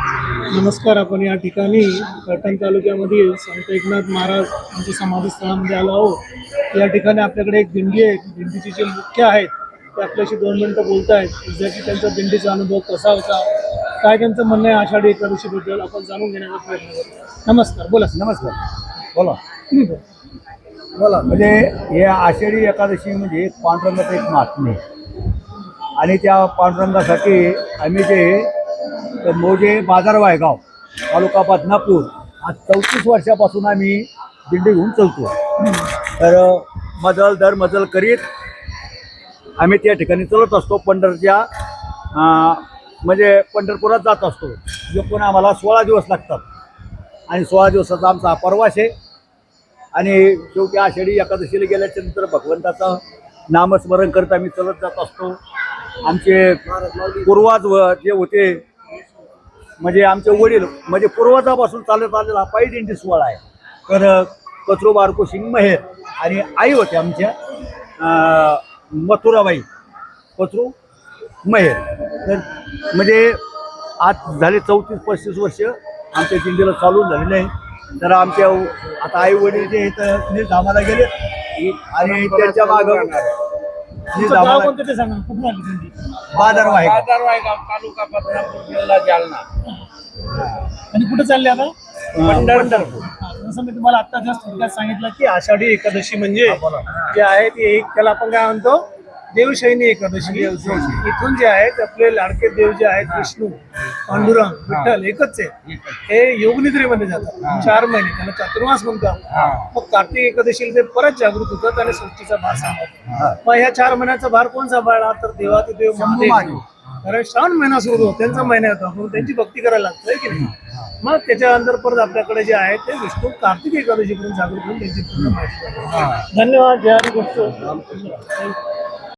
नमस्कार. आपण या ठिकाणी पैठण तालुक्यामधील संत एकनाथ महाराज यांच्या समाधीस्थळामध्ये आलो आहोत. या ठिकाणी आपल्याकडे एक दिंडी आहे. दिंडीचे जे मुख्य आहेत ते आपल्याशी 2 मिनिटं बोलत आहेत. की त्यांचा दिंडीचा अनुभव कसा होता, काय त्यांचं म्हणणं आहे आषाढी एकादशीबद्दल आपण जाणून घेण्याचा प्रयत्न करू. नमस्कार. बोला. नमस्कार. बोला. तुम्ही बोला. बोला. म्हणजे हे आषाढी एकादशी म्हणजे पांडुरंगाचं एक महात्म्य आहे. आणि त्या पांडुरंगासाठी आम्ही जे मोजे बाजार वायगाव तालुका बदनापूर आज 34 वर्षापासून आम्ही दिंडी घेऊन चालतो. तर मजल दर मजल करीत आम्ही त्या ठिकाणी चालत असतो. पंढरच्या म्हणजे पंढरपुरात जात असतो. जो पण आम्हाला 16 दिवस लागतात आणि 16 दिवसाचा आमचा हा प्रवास आहे. आणि शेवटी आषाढी एकादशीला गेल्याच्या नंतर भगवंताचं नामस्मरण करत आम्ही चालत जात असतो. आमचे पूर्वज जे होते म्हणजे आमचे वडील म्हणजे पूर्वजापासून चालत आलेला हा पायी दिंडी सोहळा आहे. तर कचरू बारको सिंग मेहेर आणि आई होते आमच्या मथुराबाई कचरू मेहेर. तर म्हणजे आज झाले 34-35 वर्ष आमच्या दिंडीला चालून झालेलं आहे. तर आमच्या आता आई वडील जे आहेत निर्धामाला गेले आणि त्यांच्या मागं तुमचं गाव कोणतं ते सांगा. कुठून आली दिंडी? बाजार वायगाव तालुका बदनापूर जिल्हा जालना. आणि कुठे चालले आता? पंढरपूर. जसं मी तुम्हाला आता जस्ट थोडक्यात सांगितलं की आषाढी एकादशी म्हणजे जे आहे ती एक त्याला आपण काय म्हणतो देवशयनी एकादशी. इथून जे आहेत आपले लाडके देव जे आहेत विष्णू पांडुरंग विठ्ठल एकच आहे. हे योगनिद्रेमध्ये जातात 4 महिने, त्यांना चातुर्मास म्हणतो आपण. मग कार्तिक एकादशीला ते परत जागृत होतात आणि सृष्टीचा भार सांभाळतात. मग ह्या 4 महिन्याचा भार कोण सांभाळला तर देवाचे देव महादेव. कारण श्रावण महिना सुरू होतो, त्यांचा महिना येतो, आपण त्यांची भक्ती करायला लागतोय की नाही. मग त्याच्यानंतर परत आपल्याकडे जे आहे ते विष्णू कार्तिक एकादशीपर्यंत जागृत होऊन त्यांची पूर्ण माहिती. धन्यवाद. जय हरी गोष्ट.